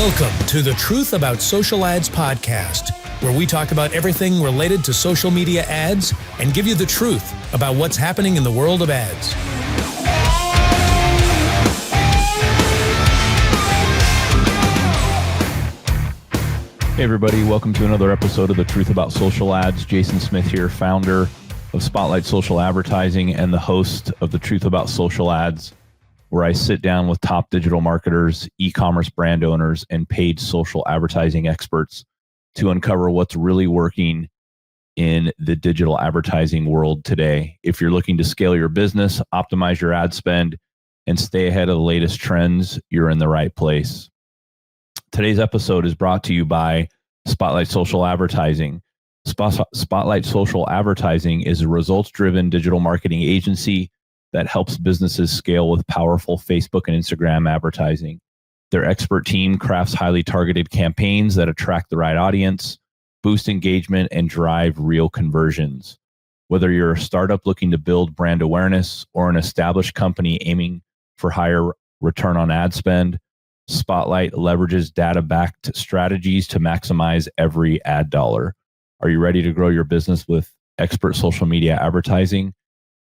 Welcome to the Truth About Social Ads podcast, where we talk about everything related to social media ads and give you the truth about what's happening in the world of ads. Hey everybody, welcome to another episode of the Truth About Social Ads. Jason Smith here, founder of Spotlight Social Advertising and the host of the Truth About Social Ads, where I sit down with top digital marketers, e-commerce brand owners, and paid social advertising experts to uncover what's really working in the digital advertising world today. If you're looking to scale your business, optimize your ad spend, and stay ahead of the latest trends, you're in the right place. Today's episode is brought to you by Spotlight Social Advertising. Spotlight Social Advertising is a results-driven digital marketing agency that helps businesses scale with powerful Facebook and Instagram advertising. Their expert team crafts highly targeted campaigns that attract the right audience, boost engagement, and drive real conversions. Whether you're a startup looking to build brand awareness or an established company aiming for higher return on ad spend, Spotlight leverages data-backed strategies to maximize every ad dollar. Are you ready to grow your business with expert social media advertising?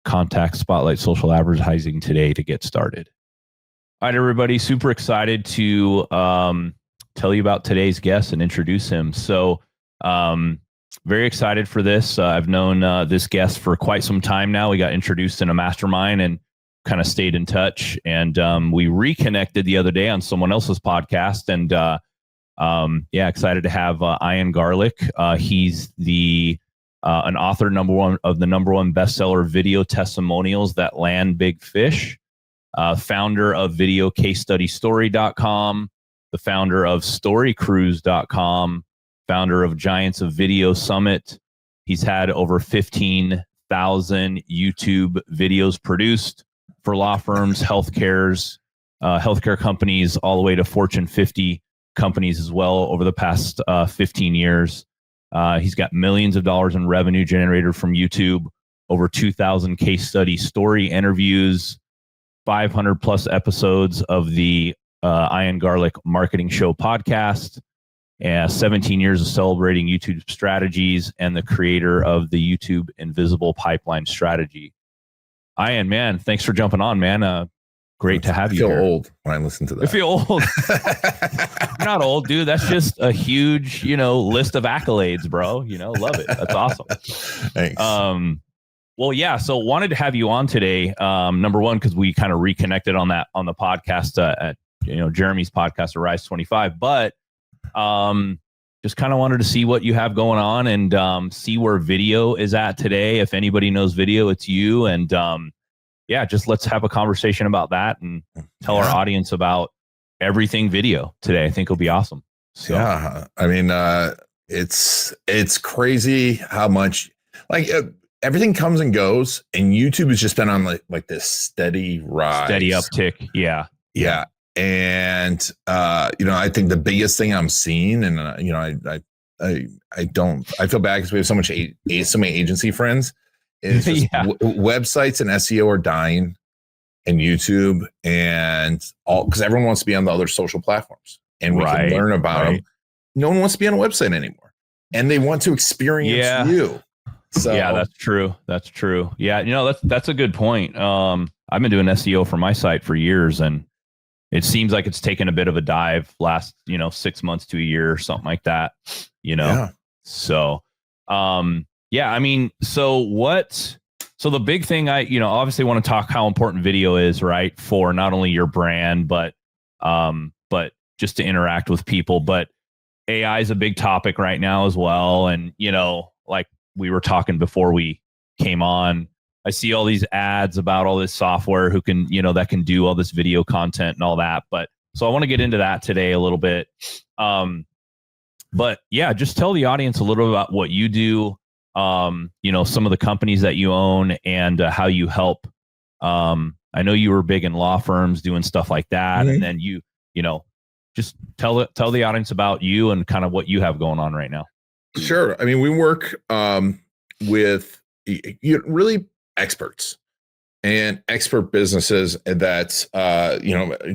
Contact Spotlight Social Advertising today to get started. All right, everybody, super excited to tell you about today's guest and introduce him. So very excited for this. I've known this guest for quite some time now. We got introduced in a mastermind and kind of stayed in touch. And we reconnected the other day on someone else's podcast. And excited to have Ian Garlic. He's an author of the number one bestseller video testimonials that land big fish, founder of videocasestudystory.com, the founder of StoryCrews.com, founder of Giants of Video Summit. He's had over 15,000 YouTube videos produced for law firms, healthcare companies, all the way to Fortune 50 companies as well over the past 15 years. He's got millions of dollars in revenue generated from YouTube, over 2,000 case study story interviews, 500 plus episodes of the Ian Garlic Marketing Show podcast, 17 years of celebrating YouTube strategies, and the creator of the YouTube Invisible Pipeline strategy. Ian, man, thanks for jumping on, man. Great to have you here. I feel old when I listen to that. I feel old. You're not old, dude. That's just a huge, list of accolades, bro. Love it. That's awesome. Thanks. Well, yeah. So wanted to have you on today. Number one, because we kind of reconnected on the podcast at Jeremy's podcast, Arise 25. But just kind of wanted to see what you have going on and see where video is at today. If anybody knows video, it's you. And just let's have a conversation about that and tell our audience about everything video today. I think it'll be awesome. So. Yeah. I mean, it's crazy how much everything comes and goes, and YouTube has just been on like this steady rise, steady uptick. Yeah. Yeah. And, I think the biggest thing I'm seeing, and, I feel bad because we have so many agency friends, is just websites and SEO are dying, and YouTube and all, because everyone wants to be on the other social platforms and we can learn about them. No one wants to be on a website anymore, and they want to experience you. So yeah, that's true. That's true. Yeah. That's a good point. I've been doing SEO for my site for years, and it seems like it's taken a bit of a dive last, 6 months to a year or something like that, So, so the big thing obviously want to talk how important video is, right? For not only your brand, but just to interact with people, but AI is a big topic right now as well. And, like we were talking before we came on, I see all these ads about all this software who can, that can do all this video content and all that. But so I want to get into that today a little bit. But yeah, just tell the audience a little bit about what you do, some of the companies that you own and how you help. I know you were big in law firms doing stuff like that. Mm-hmm. And then just tell the audience about you and kind of what you have going on right now. Sure. I mean, we work with really experts. and expert businesses that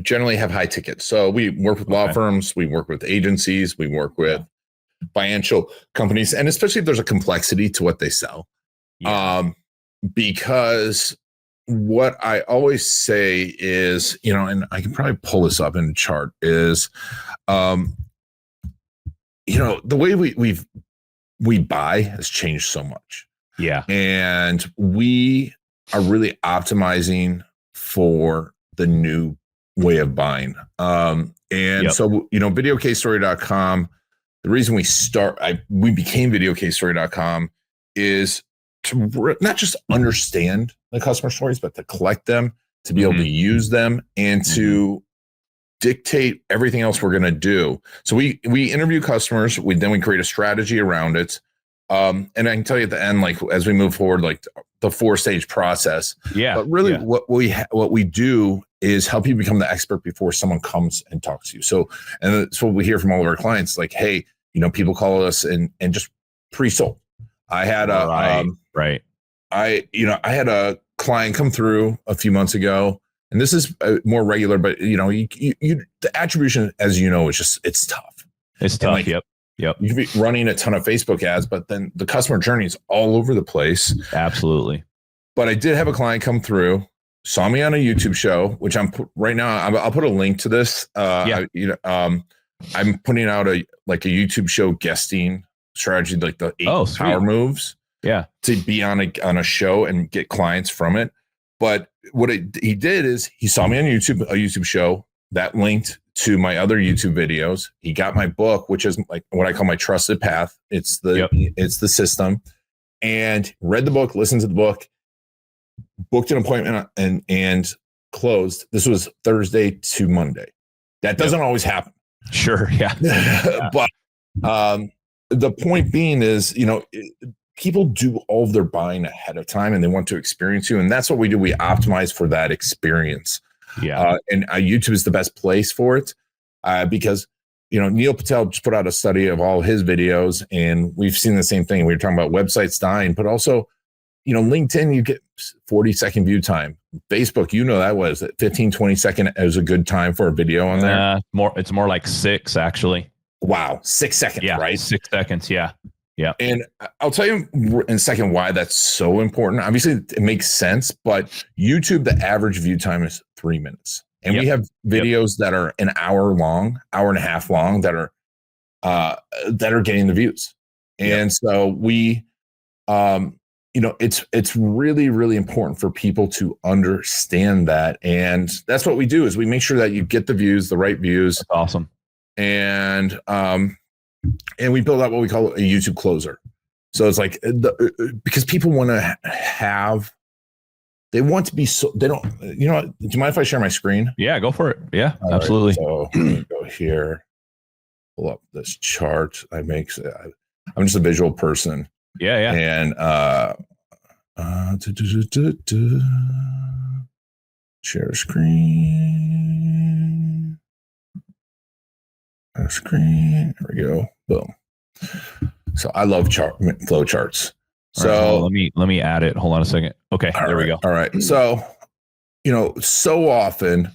generally have high tickets. So we work with law firms, we work with agencies, we work with financial companies, and especially if there's a complexity to what they sell. Because what I always say is, and I can probably pull this up in a chart, is the way we buy has changed so much. Yeah. And we are really optimizing for the new way of buying. So, videocasestory.com, the reason we became videocasestory.com is to not just understand the customer stories, but to collect them, to be able to use them, and to dictate everything else we're going to do. So we interview customers, then we create a strategy around it. And I can tell you at the end, like as we move forward, like the 4-stage process. Yeah. But really, what we do is help you become the expert before someone comes and talks to you. So, and that's what we hear from all of our clients. Like, hey, people call us and just pre-sold. I had I had a client come through a few months ago, and this is more regular, but the attribution, as it's tough. It's tough. Like, Yep. You can be running a ton of Facebook ads, but then the customer journey is all over the place. Absolutely. But I did have a client come through, saw me on a YouTube show, which right now. I'll put a link to this. I'm putting out a YouTube show guesting strategy, like the 8 power moves. Yeah. To be on a show and get clients from it. But what he did is he saw me on a YouTube show that linked to my other YouTube videos. He got my book, which is like what I call my trusted path. It's the system, and read the book, listened to the book, booked an appointment, and closed. This was Thursday to Monday. That doesn't always happen. Sure. Yeah. But the point being is, people do all of their buying ahead of time and they want to experience you. And that's what we do. We optimize for that experience. Yeah. And YouTube is the best place for it because, Neil Patel just put out a study of all his videos, and we've seen the same thing. We were talking about websites dying, but also, LinkedIn, you get 40-second view time. Facebook, that was 15-20 second is a good time for a video on there. It's more like 6 actually. Wow. 6 seconds, right? 6 seconds. Yeah. Yeah. And I'll tell you in a second why that's so important. Obviously, it makes sense, but YouTube, the average view time is 3 minutes. And we have videos that are an hour long, hour and a half long that are getting the views. And so we, it's really, really important for people to understand that. And that's what we do is we make sure that you get the views, the right views. That's awesome. And we build out what we call a YouTube closer. So it's like because people want to they want to be they don't, do you mind if I share my screen? Yeah, go for it. Yeah, absolutely. Right, so let me go here, pull up this chart. I'm just a visual person. Yeah. Yeah. And share screen. Screen. There we go. Boom. So I love flow charts. So let me add it. Hold on a second. Okay, there we go. All right. So, so often,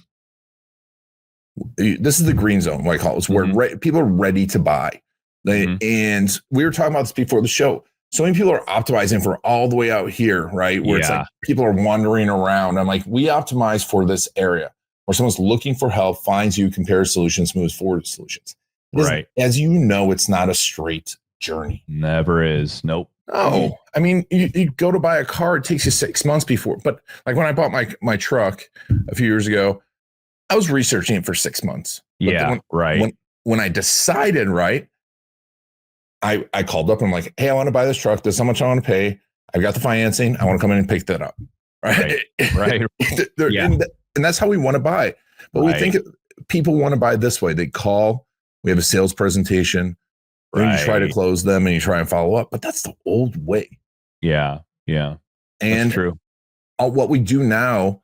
this is the green zone, what I call it. It's where people are ready to buy. And we were talking about this before the show. So many people are optimizing for all the way out here, right? Where it's like people are wandering around. I'm like, we optimize for this area where someone's looking for help, finds you, compares solutions, moves forward to solutions. Right. As you know, it's not a straight journey. Never is. Nope. No, I mean, you go to buy a car, it takes you 6 months before. But like when I bought my truck a few years ago, I was researching it for 6 months. But when I decided, I called up and I'm like, hey, I want to buy this truck. This is how much I want to pay. I've got the financing. I want to come in and pick that up. Right. And that's how we want to buy. But we think people want to buy this way. They call, we have a sales presentation. Then you try to close them and you try and follow up, but that's the old way. Yeah. Yeah. And that's true. What we do now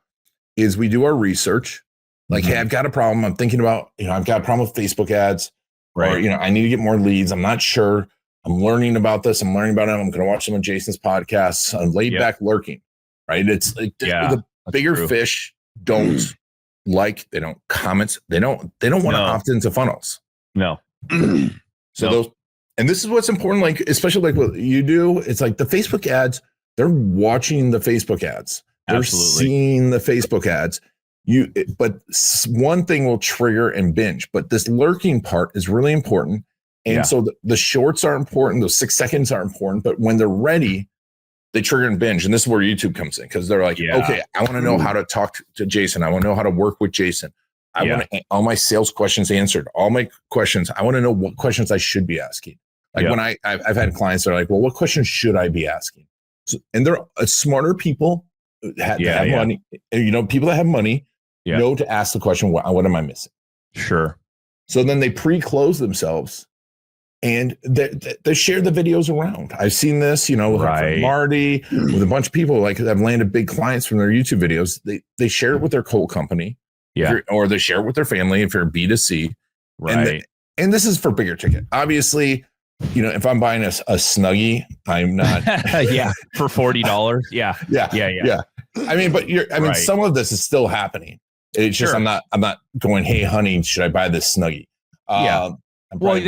is we do our research. Like, hey, I've got a problem. I'm thinking about, I've got a problem with Facebook ads, or, I need to get more leads. I'm not sure. I'm learning about this. I'm learning about it. I'm going to watch some of Jason's podcasts. I'm laid back lurking, right? It's like bigger fish don't they don't comment, they don't want to opt into funnels. No. So those, and this is what's important, like, especially like what you do, it's like the Facebook ads, they're watching the Facebook ads. They're seeing the Facebook ads. But one thing will trigger and binge, but this lurking part is really important. And so the shorts are important. Those 6 seconds are important, but when they're ready, they trigger and binge. And this is where YouTube comes in, because they're like, okay, I want to know how to talk to Jason. I want to know how to work with Jason. I want all my sales questions answered, all my questions. I want to know what questions I should be asking. Like when I've had clients that are like, well, what questions should I be asking? So, and they're smarter people that have money, people that have money know to ask the question, what am I missing? Sure. So then they pre-close themselves and they share the videos around. I've seen this, with Marty, with a bunch of people, like, I've landed big clients from their YouTube videos. They share it with their coal company, or they share it with their family if you're B2C. Right. And this is for bigger ticket. Obviously, if I'm buying a Snuggie, I'm not. For $40. Yeah. I mean, some of this is still happening. It's just, I'm not going, hey, honey, should I buy this Snuggie? But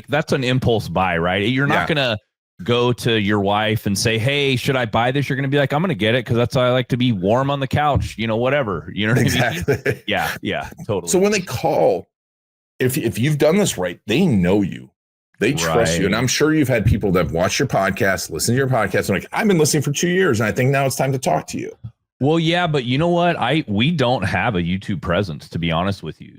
that's an impulse buy, right? You're not going to go to your wife and say, hey, should I buy this? You're going to be like, I'm going to get it because that's how I like to be warm on the couch, whatever. You know what I mean? Yeah, totally. So when they call, if you've done this right, they know you. They trust you. And I'm sure you've had people that have watched your podcast, listen to your podcast, and like, I've been listening for 2 years, and I think now it's time to talk to you. Well, yeah, but you know what? We don't have a YouTube presence, to be honest with you.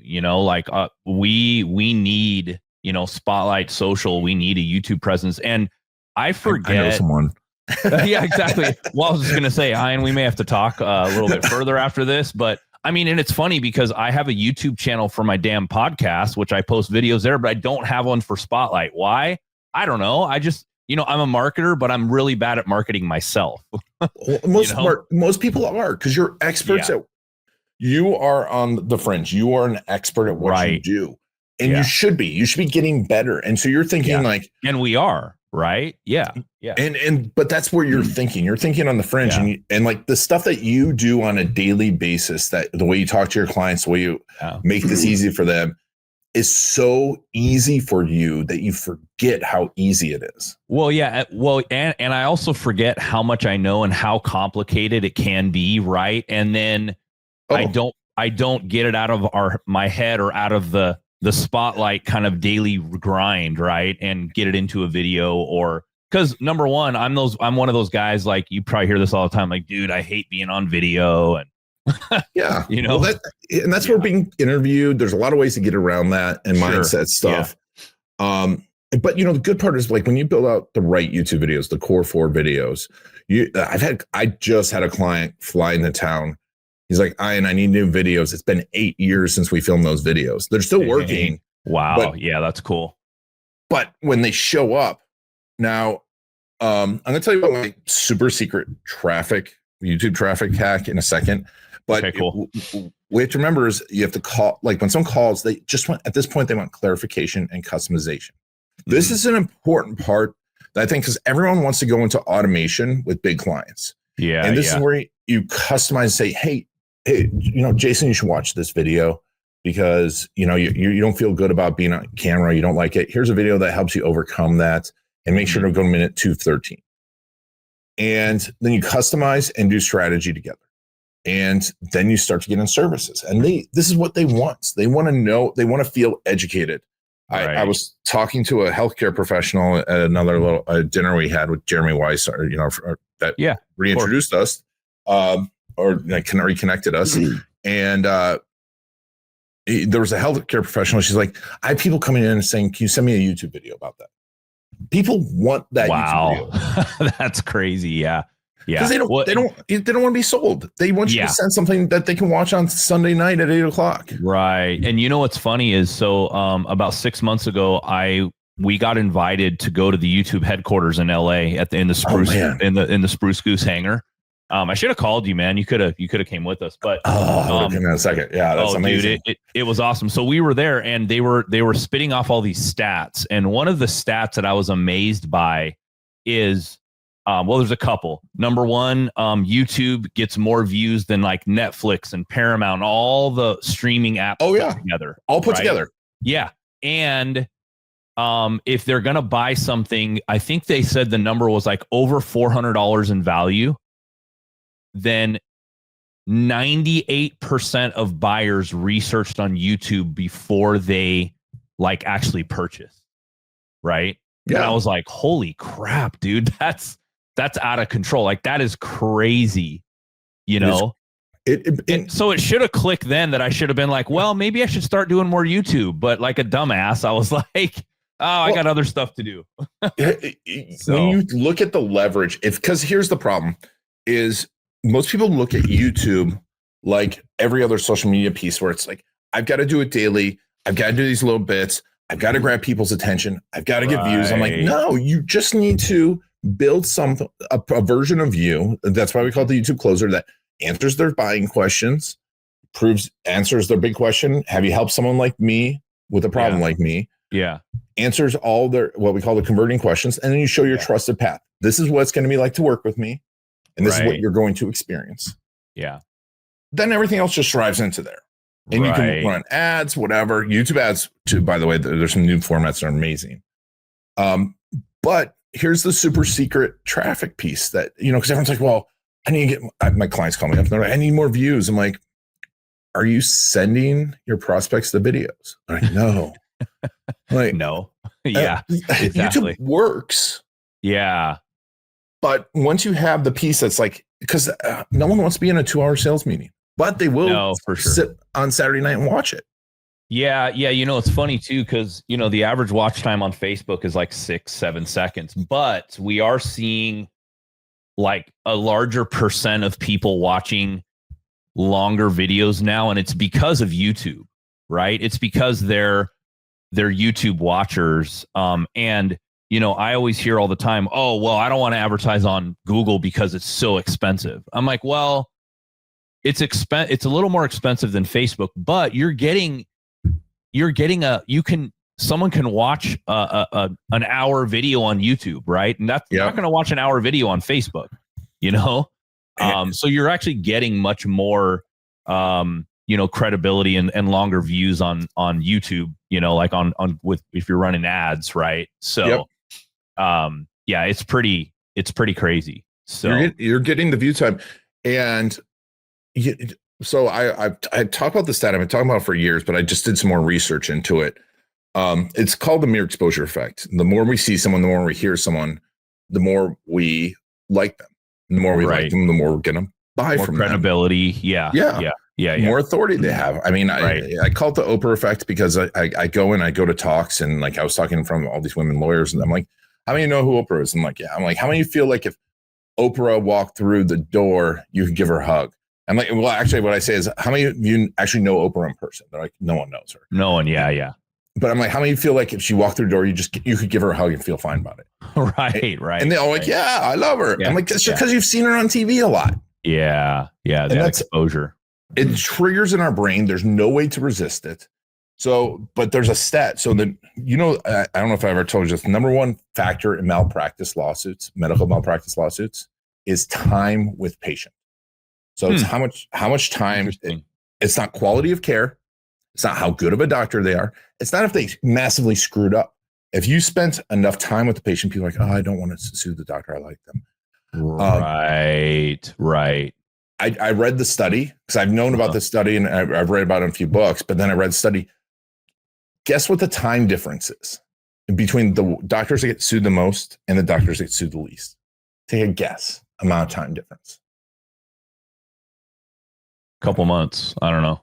We need, Spotlight Social. We need a YouTube presence. And I forget. I know someone. Yeah, exactly. Well, I was just going to say, Ian, we may have to talk a little bit further after this, but I mean, and it's funny because I have a YouTube channel for my damn podcast, which I post videos there, but I don't have one for Spotlight. Why? I don't know. I just, I'm a marketer, but I'm really bad at marketing myself. Most people are, because you're experts you are on the fringe. You are an expert at what you do. And you should be getting better. And so you're thinking and we are, right? Yeah. But that's where you're thinking. You're thinking on the fringe, and like the stuff that you do on a daily basis, that the way you talk to your clients, the way you make this easy for them, is so easy for you that you forget how easy it is. Well, yeah. Well, and I also forget how much I know and how complicated it can be. Right. And then I don't get it out of my head or out of the Spotlight kind of daily grind. Right. And get it into a video, or because number one, I'm one of those guys, like, you probably hear this all the time. Like, dude, I hate being on video. And that's where being interviewed, there's a lot of ways to get around that and mindset stuff. But the good part is, like, when you build out the right YouTube videos, the core 4 videos, I just had a client fly into town. He's like, I need new videos. It's been 8 years since we filmed those videos. They're still working. Wow. That's cool. But when they show up now, I'm going to tell you about my super secret YouTube traffic hack in a second. But okay, cool. We have to remember is you have to call, like, when someone calls, they just want, at this point, they want clarification and customization. This is an important part that I think, because everyone wants to go into automation with big clients. Yeah. And this is where you customize, say, hey, Jason, you should watch this video because, you don't feel good about being on camera. You don't like it. Here's a video that helps you overcome that, and make sure to go to minute 2:13. And then you customize and do strategy together. And then you start to get in services. And this is what they want. They want to know, they want to feel educated. Right. I was talking to a healthcare professional at another little dinner we had with Jeremy Weiss, that reintroduced us, or reconnected us. And there was a healthcare professional. She's like, I have people coming in and saying, can you send me a YouTube video about that? People want that. Wow. YouTube video. That's crazy. Yeah. Because they don't want to be sold. They want you to send something that they can watch on Sunday night at 8:00. Right. And what's funny is, so about 6 months ago, we got invited to go to the YouTube headquarters in LA in the Spruce in the Spruce Goose hangar. I should have called you, man. You could have came with us, but give me a second. Yeah, that's amazing. Dude, it was awesome. So we were there, and they were spitting off all these stats, and one of the stats that I was amazed by is Well, there's a couple. Number one, YouTube gets more views than like Netflix and Paramount, all the streaming apps. Oh yeah, together, all put together. Yeah, and if they're gonna buy something, I think they said the number was like over $400 in value. Then 98% of buyers researched on YouTube before they like actually purchased. Right. Yeah. And I was like, holy crap, dude, that's out of control. Like that is crazy, you know? So it should have clicked then that I should have been like, well, maybe I should start doing more YouTube. But like a dumbass, I was like, I got other stuff to do. When you look at the leverage, because here's the problem is most people look at YouTube like every other social media piece where it's like, I've got to do it daily. I've got to do these little bits. I've got to grab people's attention. I've got to get views. I'm like, no, you just need to build a version of you. That's why we call it the YouTube closer, that answers their buying questions, answers their big question. Have you helped someone like me with a problem like me? Yeah. Answers all their, what we call the converting questions. And then you show your trusted path. This is what it's going to be like to work with me. And this is what you're going to experience. Yeah. Then everything else just drives into there. And you can run ads, whatever. YouTube ads, too, by the way, there's some new formats that are amazing. But here's the super secret traffic piece that, because everyone's like, well, I need to get, my clients call me up. They're like, I need more views. I'm like, are you sending your prospects the videos? I'm like, no. Like, no. Yeah. Exactly. YouTube works. Yeah. But once you have the piece that's like, because no one wants to be in a 2-hour sales meeting. But they will sit on Saturday night and watch it. Yeah. Yeah. It's funny too, because, the average watch time on Facebook is like 6-7 seconds, but we are seeing like a larger percent of people watching longer videos now. And it's because of YouTube, right? It's because they're YouTube watchers. And, I always hear all the time, oh, well, I don't want to advertise on Google because it's so expensive. I'm like, well, it's a little more expensive than Facebook, but someone can watch an hour video on YouTube, right? And that's not going to watch an hour video on Facebook, so you're actually getting much more credibility and longer views on YouTube, like on with if you're running ads, right? So it's pretty crazy. So you're getting the view time. And so I talk about the stat I've been talking about for years, but I just did some more research into it. It's called the mere exposure effect. The more we see someone, the more we hear someone, the more we like them. The more we like them, the more we're going to buy more from credibility. them. Yeah. More authority they have. I mean, I call it the Oprah effect because I go to talks and like I was talking from all these women lawyers and I'm like, how many know who Oprah is? I'm like, yeah. I'm like, how many feel like if Oprah walked through the door, you could give her a hug? I'm like, well, actually, what I say is, how many of you actually know Oprah in person? They're like, no one knows her. No one, yeah. But I'm like, how many feel like if she walked through the door, you could give her a hug and feel fine about it? Right. And they're all like, yeah, I love her. Yeah, I'm like, that's just because you've seen her on TV a lot. Yeah. That exposure. It triggers in our brain. There's no way to resist it. So, but there's a stat. So that, I don't know if I ever told you this, the number one factor in malpractice lawsuits, medical malpractice lawsuits, is time with patient. So it's how much time. It's not quality of care. It's not how good of a doctor they are. It's not if they massively screwed up. If you spent enough time with the patient, people are like, oh, I don't want to sue the doctor. I like them. Right. I read the study because I've known about this study and I've read about it in a few books, but then I read the study. Guess what the time difference is between the doctors that get sued the most and the doctors that get sued the least? Take a guess. Amount of time difference. Couple months. I don't know.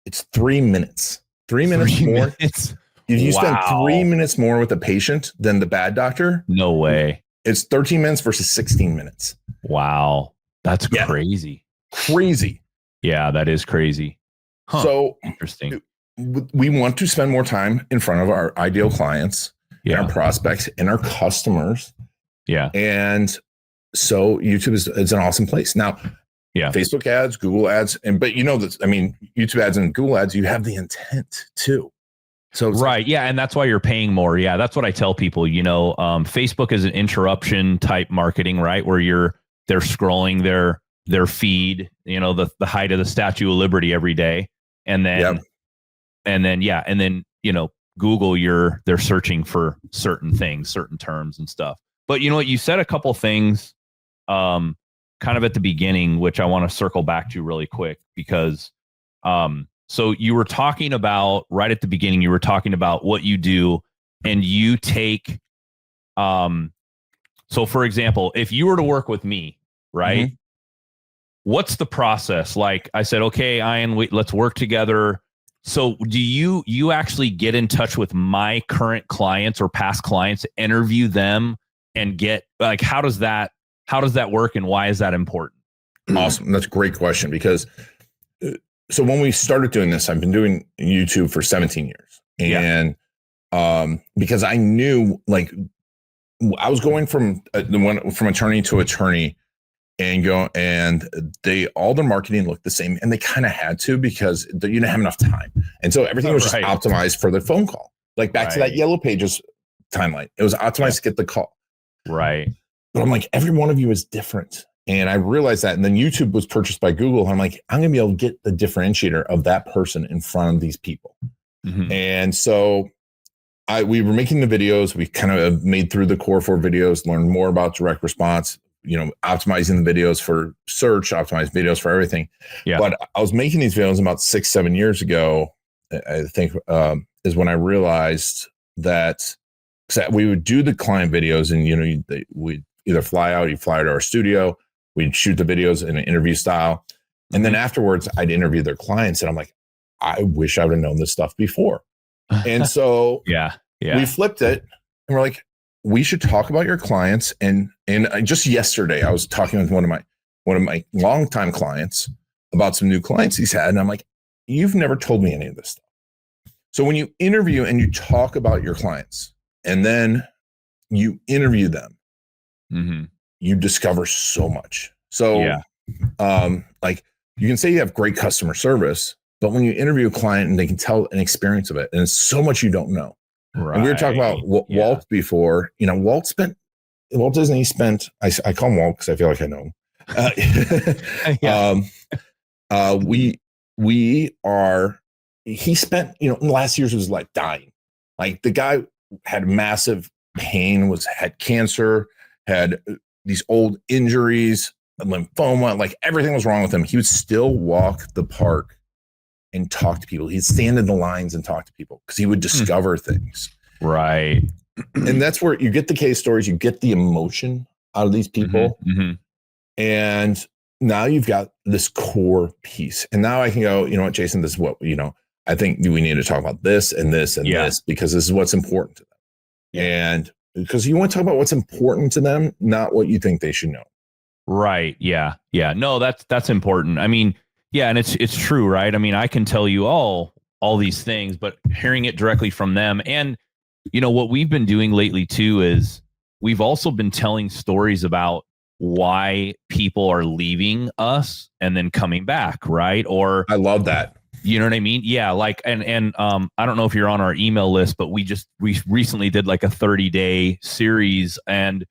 It's 3 minutes. 3 minutes more. If you spend 3 minutes more with a patient than the bad doctor, no way. It's 13 minutes versus 16 minutes. Wow. That's crazy. Crazy. Yeah, that is crazy. Huh. So interesting. We want to spend more time in front of our ideal clients, and our prospects, and our customers. Yeah. And so YouTube is an awesome place. Now, Facebook ads, Google ads, but YouTube ads and Google ads, you have the intent too. So right. Yeah. And that's why you're paying more. Yeah. That's what I tell people, Facebook is an interruption type marketing, right? Where they're scrolling their feed, the height of the Statue of Liberty every day. And then, Google, they're searching for certain things, certain terms and stuff. But you know what, you said a couple things, kind of at the beginning, which I want to circle back to really quick because, so you were talking about right at the beginning, you were talking about what you do and you take, so for example, if you were to work with me, right? Mm-hmm. What's the process? Like I said, okay, Ian, let's work together. So do you actually get in touch with my current clients or past clients, interview them and get like, how does that work and why is that important? Awesome. That's a great question because so when we started doing this, I've been doing YouTube for 17 years. And because I knew like I was going from attorney to attorney and all their marketing looked the same and they kind of had to because you didn't have enough time. And so everything was just optimized for the phone call, like back to that Yellow Pages timeline. It was optimized to get the call. Right. But I'm like, every one of you is different. And I realized that. And then YouTube was purchased by Google. And I'm like, I'm going to be able to get the differentiator of that person in front of these people. Mm-hmm. And so we were making the videos. We kind of made through the core 4 videos, learned more about direct response, optimizing the videos for search, optimized videos for everything. Yeah. But I was making these videos about 6-7 years ago, I think, is when I realized that we would do the client videos and, we'd either fly out to our studio, we'd shoot the videos in an interview style. And then afterwards I'd interview their clients and I'm like, I wish I would have known this stuff before. And so we flipped it and we're like, we should talk about your clients. And just yesterday I was talking with one of my longtime clients about some new clients he's had. And I'm like, you've never told me any of this stuff. So when you interview and you talk about your clients and then you interview them, mm-hmm. you discover so much. So like you can say you have great customer service, but when you interview a client and they can tell an experience of it, and it's so much you don't know. Right. And we were talking about Walt before. Walt Disney spent. I call him Walt because I feel like I know him. He spent. In the last years was like dying. Like the guy had massive pain, had cancer, had these old injuries, lymphoma, like everything was wrong with him. He would still walk the park and talk to people. He'd stand in the lines and talk to people because he would discover things. Right. And that's where you get the case stories, you get the emotion out of these people. Mm-hmm. And now you've got this core piece. And now I can go, you know what, Jason, this is what, I think we need to talk about this and this and this because this is what's important to them. Yeah. And because you want to talk about what's important to them, not what you think they should know. Right. Yeah. Yeah. No, that's important. I mean, yeah. And it's true, right? I mean, I can tell you all these things, but hearing it directly from them. And, what we've been doing lately too, is we've also been telling stories about why people are leaving us and then coming back. Right. Or I love that. You know what I mean? Yeah. Like, and I don't know if you're on our email list, but we recently did like a 30-day series. And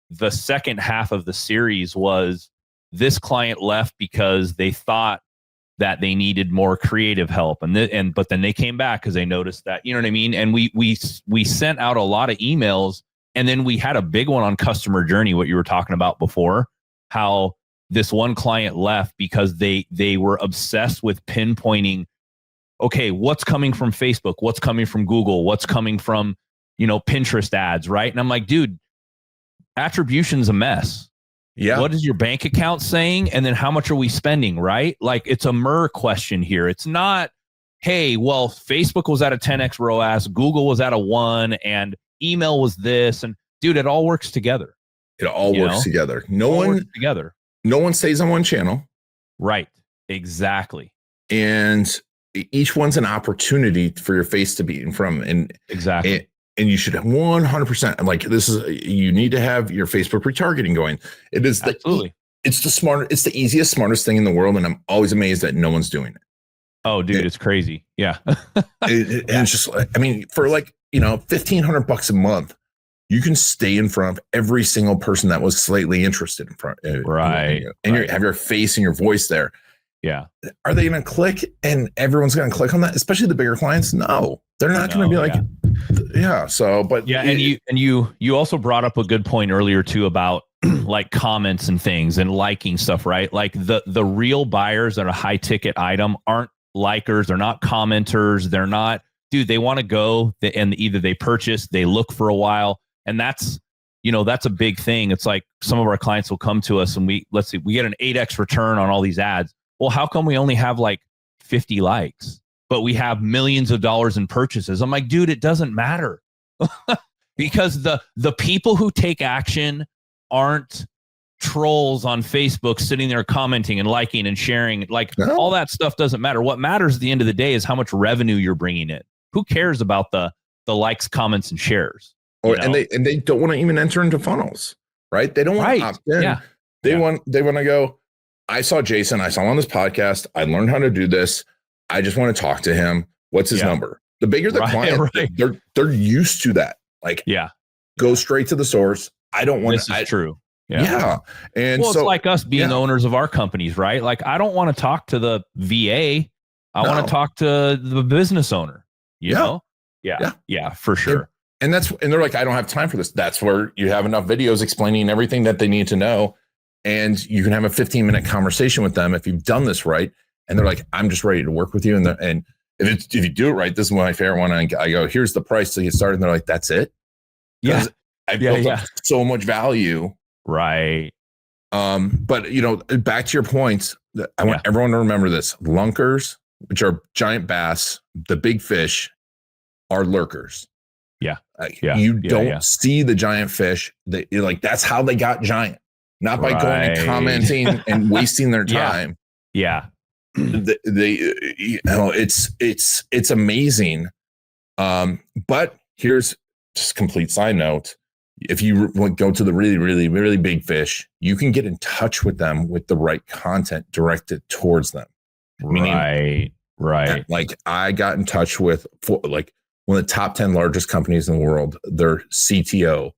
the second half of the series was this client left because they thought that they needed more creative help. But then they came back because they noticed that, you know what I mean? And we sent out a lot of emails, and then we had a big one on customer journey, what you were talking about before, how this one client left because they were obsessed with pinpointing, okay, what's coming from Facebook? What's coming from Google? What's coming from, Pinterest ads, right? And I'm like, dude, attribution's a mess. Yeah. What is your bank account saying? And then how much are we spending, right? Like it's a MER question here. It's not, hey, well, Facebook was at a 10x ROAS, Google was at a 1, and email was this. And dude, it all works together. It all works together. No one stays on one channel. Right. Exactly. And each one's an opportunity for your face to be in from. And exactly. And you should have 100%. Like you need to have your Facebook retargeting going. It is absolutely. It's the easiest, smartest thing in the world. And I'm always amazed that no one's doing it. Oh, dude, it's crazy. Yeah. And it's just, I mean, for like, $1,500 a month, you can stay in front of every single person that was slightly interested in front. Right. And you have your face and your voice there. Yeah. Are they going to click and everyone's going to click on that? Especially the bigger clients? No, they're not going to be like, yeah. So, but yeah. And you also brought up a good point earlier too about like comments and things and liking stuff, right? Like the real buyers that are a high ticket item aren't likers. They're not commenters. They're not, dude, they want to go and either they purchase, they look for a while. And that's a big thing. It's like some of our clients will come to us and we get an 8x return on all these ads. Well, how come we only have like 50 likes, but we have millions of dollars in purchases? I'm like, dude, it doesn't matter because the people who take action aren't trolls on Facebook sitting there commenting and liking and sharing. Like all that stuff doesn't matter. What matters at the end of the day is how much revenue you're bringing in. Who cares about the likes, comments, and shares? And they don't want to even enter into funnels, right? They don't want to opt in. Yeah. They want to go, I saw Jason, I saw him on this podcast. I learned how to do this. I just want to talk to him. What's his number? The bigger the client, they're used to that. Like, go straight to the source. I don't want to. This is true. Yeah. And it's like us being owners of our companies, right? Like, I don't want to talk to the VA. I want to talk to the business owner, you know? Yeah, for sure. And they're like, I don't have time for this. That's where you have enough videos explaining everything that they need to know. And you can have a 15-minute conversation with them if you've done this right. And they're like, I'm just ready to work with you. And if you do it right, this is my favorite one. I go, here's the price to get started. And they're like, that's it. Yeah. I built up so much value. Right. But back to your points, I want everyone to remember this. Lunkers, which are giant bass, the big fish, are lurkers. Yeah. You don't see the giant fish. That's how they got giant. Not by going and commenting and wasting their time. Yeah. It's amazing. But here's just complete side note. If you go to the really, really, really big fish, you can get in touch with them with the right content directed towards them. Right. Like I got in touch with one of the top 10 largest companies in the world. Their CTO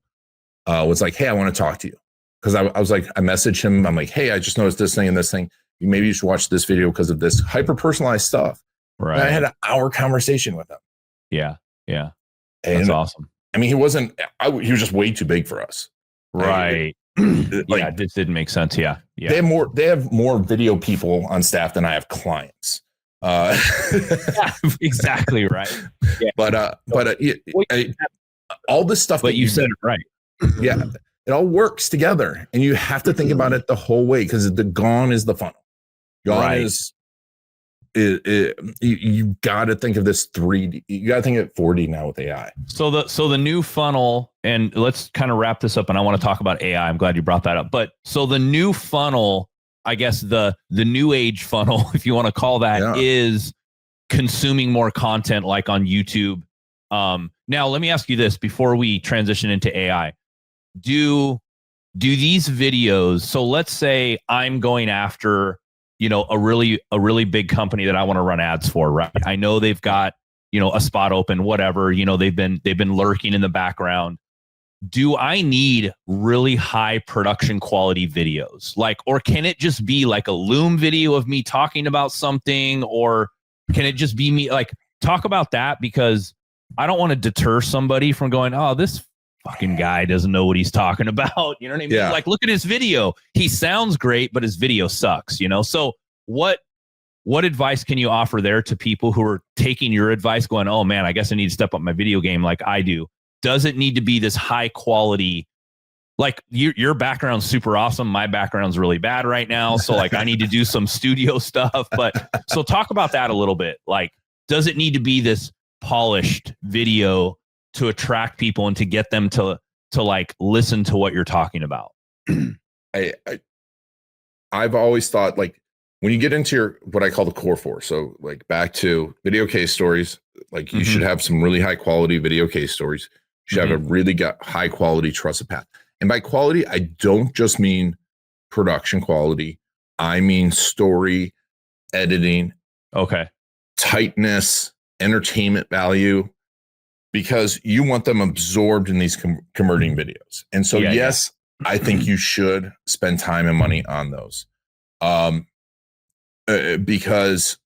was like, hey, I want to talk to you. Because I was like, I messaged him. I'm like, hey, I just noticed this thing and this thing. Maybe you should watch this video because of this hyper personalized stuff. Right. And I had an hour conversation with him. Yeah. And that's awesome. I mean, he was just way too big for us. Right. This didn't make sense. Yeah. They have more video people on staff than I have clients. Exactly right. Yeah. But all this stuff. But you said it right. Yeah. It all works together, and you have to think about it the whole way because the gone is the funnel. Gone is you got to think of this 3D. You got to think of 4D now with AI. So the new funnel, and let's kind of wrap this up. And I want to talk about AI. I'm glad you brought that up. But so the new funnel, I guess the new age funnel, if you want to call that, is consuming more content like on YouTube. Now let me ask you this before we transition into AI. Do these videos, so let's say I'm going after, a really big company that I want to run ads for, right? I know they've got, a spot open, whatever, they've been lurking in the background. Do I need really high production quality videos? Or can it just be like a Loom video of me talking about something? Or can it just be me? Talk about that, because I don't want to deter somebody from going, oh, this fucking guy doesn't know what he's talking about. You know what I mean? Yeah. Look at his video. He sounds great, but his video sucks, So what advice can you offer there to people who are taking your advice going, oh man, I guess I need to step up my video game like I do? Does it need to be this high quality? Your background's super awesome. My background's really bad right now. So I need to do some studio stuff. But so talk about that a little bit. Does it need to be this polished video to attract people and to get them to listen to what you're talking about? I've always thought when you get into what I call the core four, so back to video case stories, you should have some really high quality video case stories. You should have a really high quality trusted path. And by quality, I don't just mean production quality. I mean story, editing. Okay. tightness, entertainment value, because you want them absorbed in these converting videos. And so, yes, I think you should spend time and money on those. Because,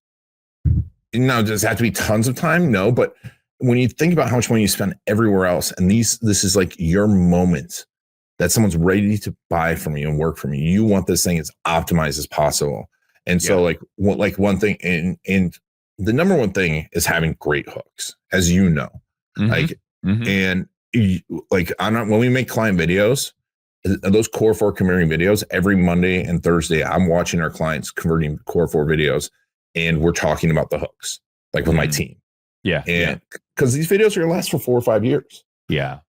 does it have to be tons of time? No, but when you think about how much money you spend everywhere else, and this is like your moment that someone's ready to buy from you and work from you, you want this thing as optimized as possible. And so one thing, and the number one thing is having great hooks, as you know, and when we make client videos, those core 4 converting videos, every Monday and Thursday, I'm watching our clients converting core 4 videos, and we're talking about the hooks, like with my team. Yeah. And because these videos are going to last for 4 or 5 years. Yeah.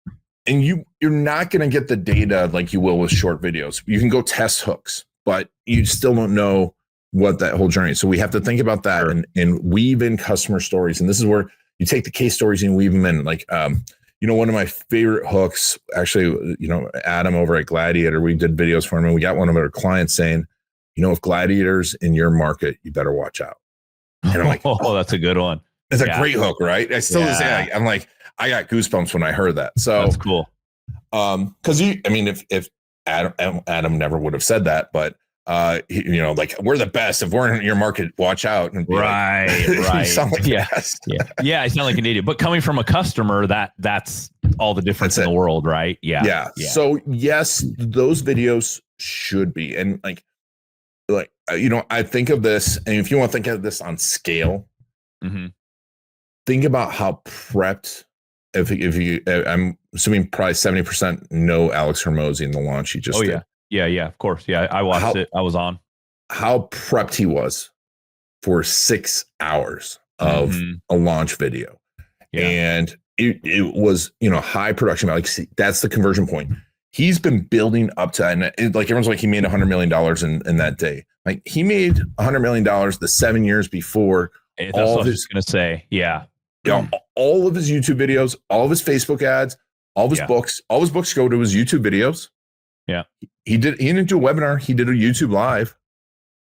And you're not going to get the data like you will with short videos. You can go test hooks, but you still don't know what that whole journey is. So we have to think about that and weave in customer stories. And this is where you take the case stories and weave them in. Like, one of my favorite hooks, actually, Adam over at Gladiator, we did videos for him, and we got one of our clients saying, if Gladiator's in your market, you better watch out. And I'm like, oh, that's a good one. It's a great hook, right? I still say, I'm like, I got goosebumps when I heard that. So that's cool. Because if Adam never would have said that, but like, we're the best. If we're in your market, watch out. And right. You sound like I sound like an idiot. But coming from a customer, that's all the difference in the world, right? Yeah. So yes, those videos should be, and I think of this, and if you want to think of this on scale, think about how prepped. If you, I'm assuming probably 70% know Alex Hormozi in the launch he just did. Yeah, of course. Yeah, I watched it. I was on. How prepped he was for 6 hours of a launch video. Yeah. And it was, high production value. That's the conversion point. He's been building up to that. And everyone's like, he made $100 million in that day. Like, he made $100 million the 7 years before. That's what I was just going to say. Yeah. All of his YouTube videos, all of his Facebook ads, all of his books, all his books go to his YouTube videos. Yeah. He didn't do a webinar. He did a YouTube live,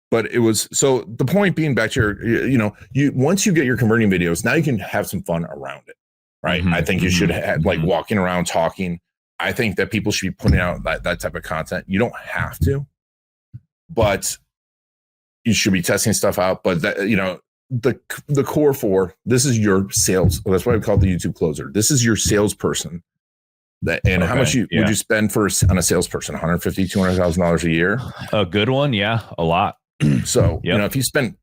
but it was, so the point being, back to your, once you get your converting videos, now you can have some fun around it. Right. I think you should have walking around talking. I think that people should be putting out that type of content. You don't have to, but you should be testing stuff out. But that, the core 4, this is your sales. That's why we call it the YouTube closer. This is your salesperson. How much would you spend on a salesperson? $150,000, $200,000 a year? A good one. Yeah. A lot. So, if you spend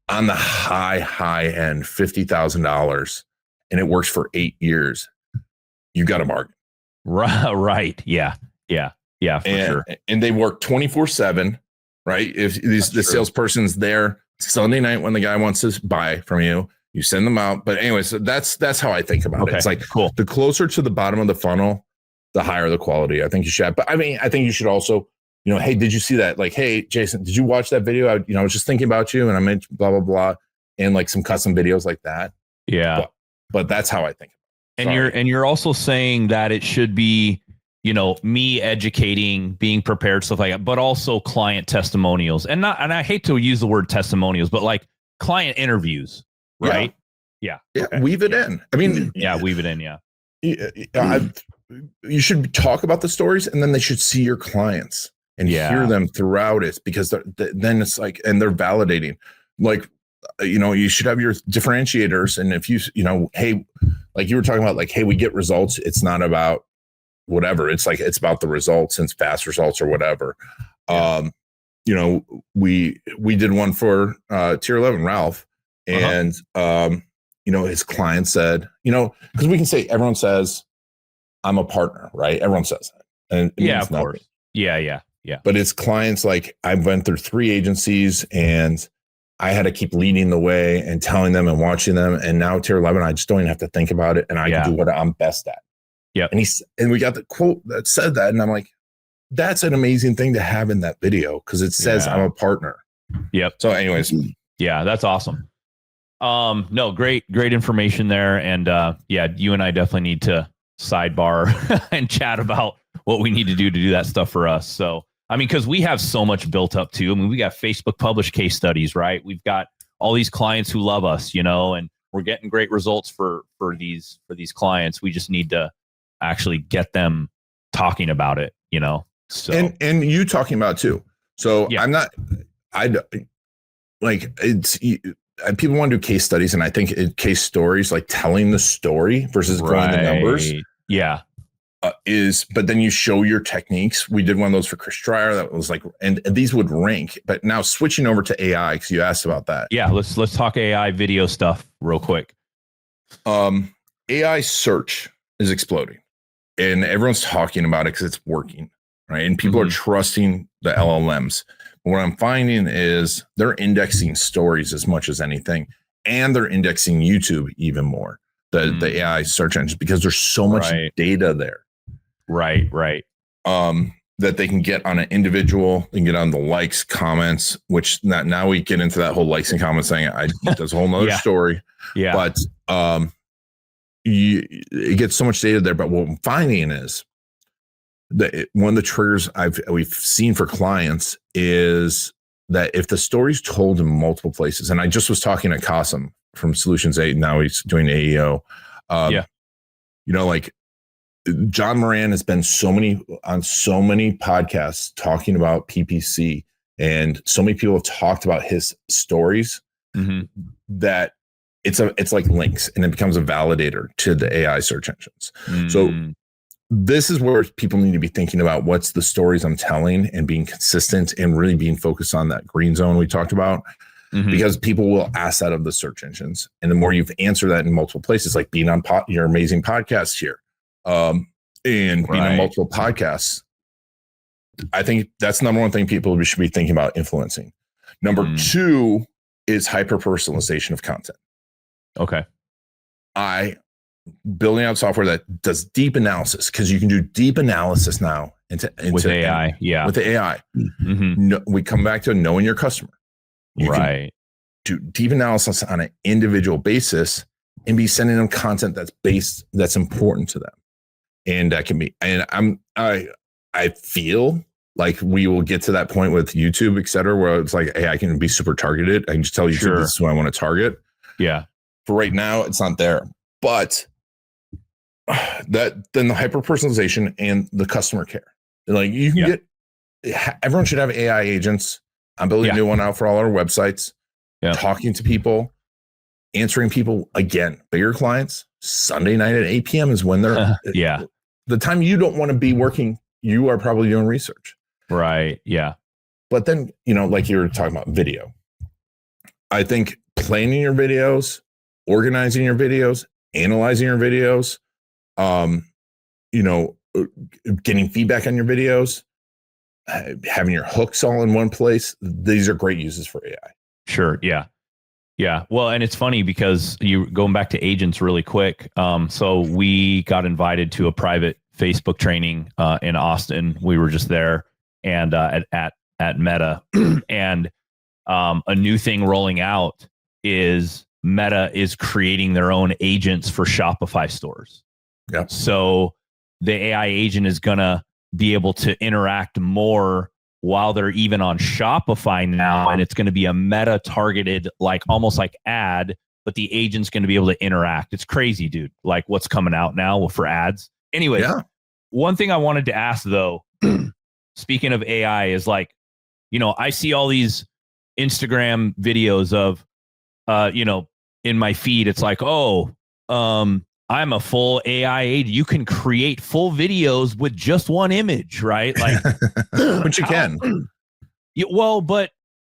on the high end, $50,000 and it works for 8 years, you got a bargain. Right. Yeah. For sure. And they work 24/7, right? If the salesperson's there Sunday night when the guy wants to buy from you, you send them out. But anyway, so that's how I think about it. It's like, cool. The closer to the bottom of the funnel, the higher the quality. I think you should have. But I think you should also, hey, did you see that? Like, hey, Jason, did you watch that video? I was just thinking about you, and I meant blah blah blah, and like some custom videos like that. Yeah. But that's how I think. And you're also saying that it should be, me educating, being prepared, stuff like that, but also client testimonials, and I hate to use the word testimonials, but like client interviews, right? Yeah. Okay. Weave it in. Weave it in. Yeah. You should talk about the stories, and then they should see your clients and hear them throughout it, because then it's like, and they're validating. Like, you should have your differentiators. And if hey, like you were talking about, like, hey, we get results. It's not about whatever. It's like, it's about the results and fast results or whatever. Yeah. We did one for Tier 11, Ralph, and his client said, because we can say, everyone says I'm a partner, right? Everyone says that. And of course. Yeah. But it's clients, like, I went through 3 agencies and I had to keep leading the way and telling them and watching them. And now Tier 11, I just don't even have to think about it. And I can do what I'm best at. Yeah. And we got the quote that said that. And I'm like, that's an amazing thing to have in that video, because it says I'm a partner. Yep. So anyways. Yeah, that's awesome. No, great information there. And you and I definitely need to sidebar and chat about what we need to do that stuff for us. So, because we have so much built up too. We got Facebook published case studies, right? We've got all these clients who love us, and we're getting great results for these clients. We just need to actually get them talking about it, So and you talking about it too. So yeah. People want to do case studies, and I think case stories, like telling the story versus going the numbers. Yeah. But then you show your techniques. We did one of those for Chris Dreyer that was like, and these would rank. But now switching over to AI, because you asked about that. Yeah, let's talk AI video stuff real quick. AI search is exploding, and everyone's talking about it because it's working, right? And people are trusting the LLMs. But what I'm finding is they're indexing stories as much as anything, and they're indexing YouTube even more. The AI search engines, because there's so much data there. Right. That they can get on an individual, they can get on the likes, comments, which now we get into that whole likes and comments thing. That's a whole nother story. Yeah. But it gets so much data there. But what I'm finding is that one of the triggers we've seen for clients is that if the story's told in multiple places, and I just was talking to Qasim from Solutions 8, now he's doing AEO. Like John Moran has been on so many podcasts talking about PPC, and so many people have talked about his stories that it's like links, and it becomes a validator to the AI search engines. So this is where people need to be thinking about what's the stories I'm telling, and being consistent and really being focused on that green zone we talked about. Because people will ask that of the search engines. And the more you've answered that in multiple places, like being on your amazing podcast here, and being on multiple podcasts, I think that's the number one thing people should be thinking about influencing. Number two is hyper-personalization of content. Okay. Building out software that does deep analysis, because you can do deep analysis now with AI. With the AI. We come back to knowing your customer. You can do deep analysis on an individual basis and be sending them content that's important to them. And that can be, and I feel like we will get to that point with YouTube, et cetera, where it's like, hey, I can be super targeted. I can just tell YouTube this is who I want to target. Yeah. For right now, it's not there. But then the hyper personalization and the customer care, like you can everyone should have AI agents. I'm building a new one out for all our websites, talking to people, answering people. Again, bigger clients, Sunday night at 8 p.m. is when they're, the time you don't want to be working, you are probably doing research. Right. Yeah. But then, like you were talking about video, I think planning your videos, organizing your videos, analyzing your videos, getting feedback on your videos, having your hooks all in one place. These are great uses for AI. Sure. Yeah. Yeah. Well, and it's funny because going back to agents really quick. So we got invited to a private Facebook training in Austin. We were just there and at Meta, and a new thing rolling out is Meta is creating their own agents for Shopify stores. Yeah. So the AI agent is gonna be able to interact more while they're even on Shopify now, and it's going to be a meta targeted, like almost like ad, but the agent's going to be able to interact. It's crazy, dude. Like what's coming out now for ads. Anyway, one thing I wanted to ask though, speaking of AI, is like, I see all these Instagram videos of, in my feed, it's like, I'm a full AI agent. You can create full videos with just one image, right? Like, but you can.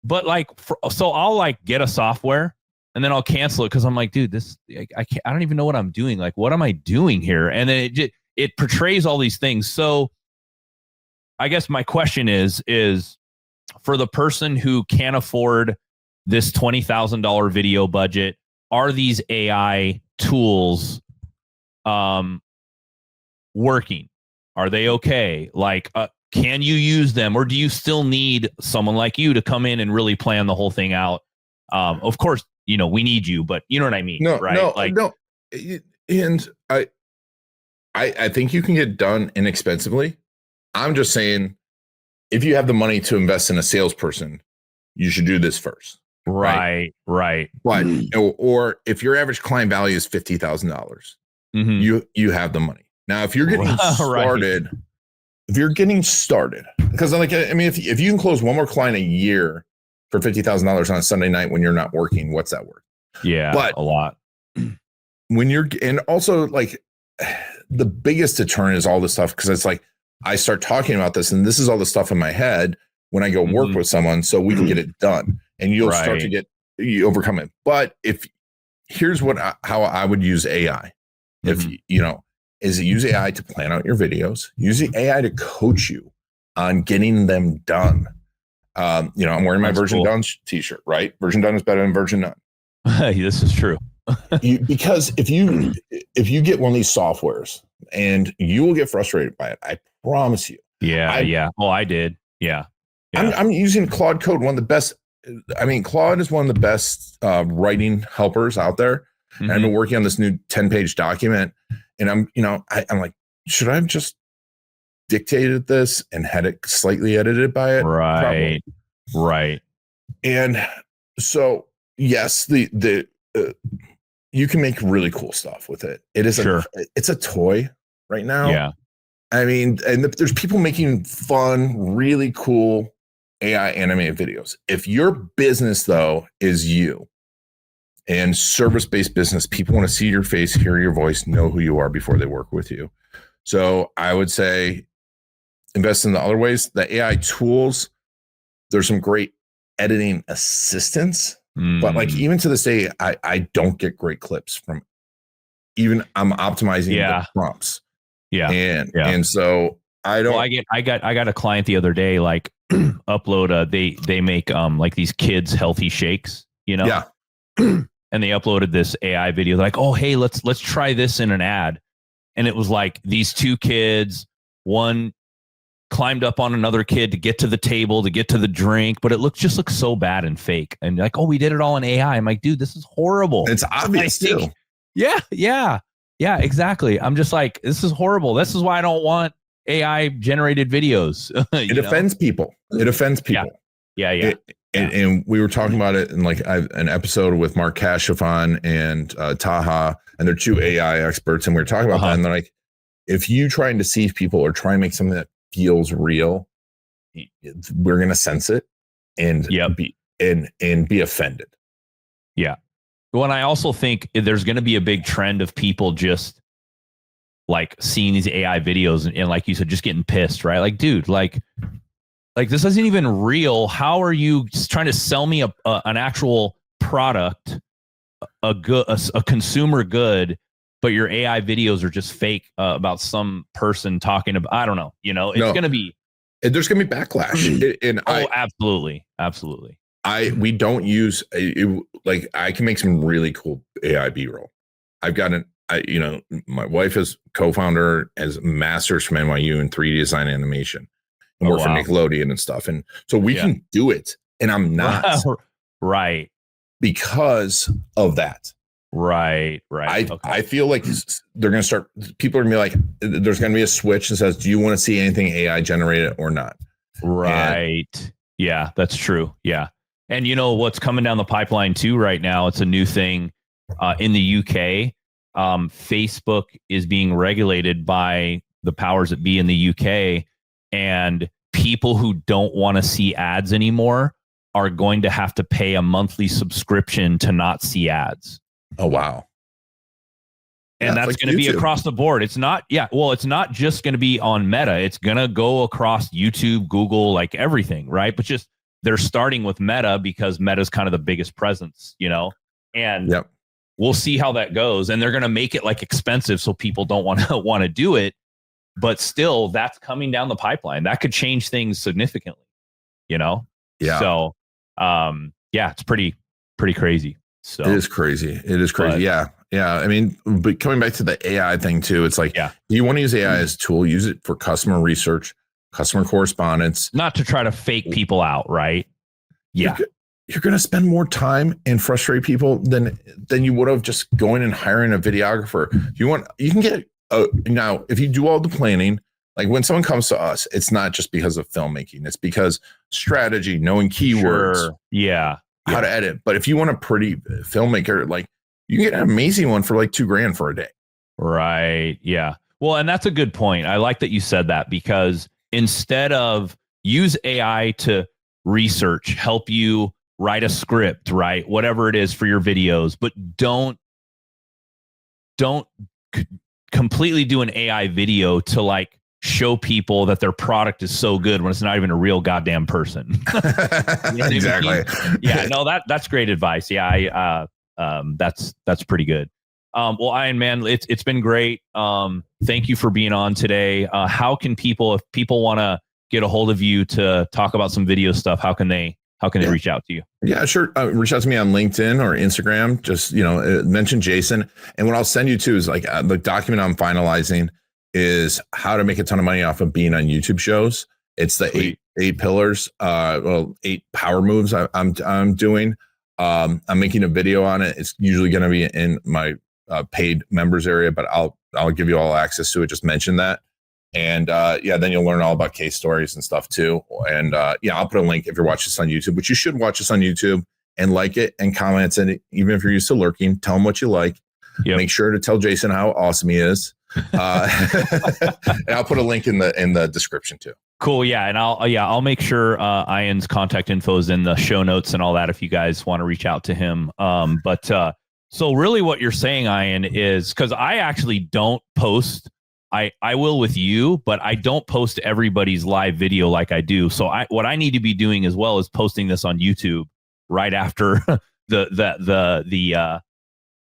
But like, so I'll like get a software and then I'll cancel it because I'm like, dude, I don't even know what I'm doing. Like, what am I doing here? And then it portrays all these things. So I guess my question is for the person who can't afford this $20,000 video budget, are these AI tools working? Are they okay? Like, can you use them, or do you still need someone like you to come in and really plan the whole thing out? Of course, we need you, but you know what I mean, right? No. And I think you can get done inexpensively. I'm just saying, if you have the money to invest in a salesperson, you should do this first. Right. But or if your average client value is $50,000, you have the money. Now, if you're getting started, because like, I mean, if you can close one more client a year for $50,000 on a Sunday night when you're not working, what's that worth? Yeah, but a lot. When you're, and also like the biggest deterrent is all this stuff, because it's like I start talking about this, and this is all the stuff in my head when I go work with someone, so we can get it done, and you'll start to you overcome it. But here's how I would use AI. If is use AI to plan out your videos, use the AI to coach you on getting them done. I'm wearing my version done t-shirt, right? Version done is better than version none. This is true. Because if you get one of these softwares, and you will get frustrated by it, I promise you. Yeah. Oh, I did. Yeah. I'm using Claude Code, one of the best. I mean, Claude is one of the best writing helpers out there. And I've been working on this new 10-page document, and I'm like, should I have just dictated this and had it slightly edited by it? Right. Probably. Right. And so, yes, the you can make really cool stuff with it. It is it's a toy right now. Yeah. I mean, and there's people making fun, really cool AI animated videos. If your business though is you, and service-based business, people want to see your face, hear your voice, know who you are before they work with you. So I would say invest in the other ways. The AI tools, there's some great editing assistants, but like even to this day, I don't get great clips from even I'm optimizing the prompts. Yeah. And so I don't. Well, I got a client the other day, like upload they make like these kids healthy shakes, Yeah. And they uploaded this AI video. They're like, oh, hey, let's try this in an ad. And it was like these two kids, one climbed up on another kid to get to the table, to get to the drink, but it looks so bad and fake. And like, oh, we did it all in AI. I'm like, dude, this is horrible. It's obvious too. Yeah, exactly. I'm just like, this is horrible. This is why I don't want AI generated videos. It offends people. Yeah. And we were talking about it in like an episode with Mark Kashifan and Taha, and they're two AI experts, and we were talking about that. And they're like, if you try and deceive people or try and make something that feels real, we're gonna sense it and be offended. Yeah. Well, and I also think there's going to be a big trend of people just like seeing these AI videos and like you said, just getting pissed, right? Like, dude, like this isn't even real. How are you trying to sell me an actual product, a consumer good, but your AI videos are just fake about some person talking about, I don't know, it's going to be. There's going to be backlash. Absolutely. We don't use like I can make some really cool AI B-roll. I've got my wife is co-founder as masters from NYU in 3D design animation. And work for Nickelodeon and stuff. And so we can do it. And I'm not. Right. Because of that. Right. I feel like they're going to start, people are going to be like, there's going to be a switch that says, do you want to see anything AI generated or not? Right. Yeah, that's true. Yeah. And what's coming down the pipeline too right now, it's a new thing in the UK. Facebook is being regulated by the powers that be in the UK. And people who don't want to see ads anymore are going to have to pay a monthly subscription to not see ads. Oh, wow. And that's like going to be across the board. It's not. Yeah. Well, it's not just going to be on Meta. It's going to go across YouTube, Google, like everything. Right. But just they're starting with Meta because Meta's kind of the biggest presence, and we'll see how that goes. And they're going to make it like expensive so people don't want to do it. But still, that's coming down the pipeline. That could change things significantly, Yeah. So, it's pretty crazy. So it is crazy. Yeah. I mean, but coming back to the AI thing too, it's like, you want to use AI as a tool, use it for customer research, customer correspondence, not to try to fake people out, right? Yeah. You're going to spend more time and frustrate people than you would have just going and hiring a videographer. You can get now, if you do all the planning, like when someone comes to us, it's not just because of filmmaking. It's because strategy, knowing keywords. Sure. Yeah. how to edit. But if you want a pretty filmmaker, like you can get an amazing one for like $2,000 for a day. Right. Yeah. Well, and that's a good point. I like that you said that, because instead of use AI to research, help you write a script, right? Whatever it is for your videos, but don't completely do an AI video to like show people that their product is so good when it's not even a real goddamn person. You know Exactly. I mean? Yeah, no, that's great advice. Yeah, that's pretty good. Well, Ian, man, it's been great. Thank you for being on today. How can people, if people want to get a hold of you to talk about some video stuff, how can they reach out to you? Yeah, sure. Reach out to me on LinkedIn or Instagram. Just, mention Jason. And what I'll send you to is like the document I'm finalizing is how to make a ton of money off of being on YouTube shows. It's the eight pillars, 8 power moves I'm doing. I'm making a video on it. It's usually going to be in my paid members area, but I'll give you all access to it. Just mention that. And then you'll learn all about case stories and stuff too. And I'll put a link if you're watching this on YouTube, which you should watch this on YouTube and like it and comment. And even if you're used to lurking, tell them what you like. Yep. Make sure to tell Jason how awesome he is. And I'll put a link in the description too. Cool. Yeah. And I'll make sure Ian's contact info is in the show notes and all that if you guys want to reach out to him. So really what you're saying, Ian, is because I actually don't post. I will with you, but I don't post everybody's live video like I do. So what I need to be doing as well is posting this on YouTube right after the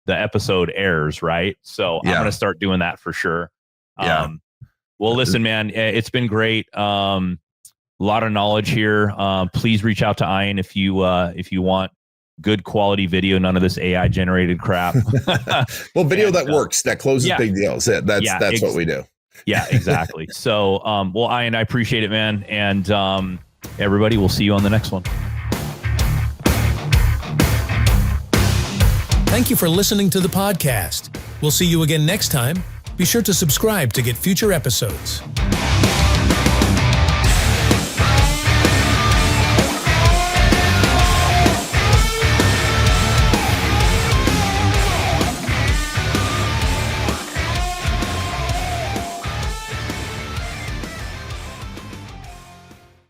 episode airs, right? So I'm going to start doing that for sure. Well, listen, man, it's been great. A lot of knowledge here. Please reach out to Ian if you want good quality video, none of this AI generated crap. Well, video that works, that closes big deals. That's what we do. Yeah, exactly. So, well, Ian, I appreciate it, man. And everybody, we'll see you on the next one. Thank you for listening to the podcast. We'll see you again next time. Be sure to subscribe to get future episodes.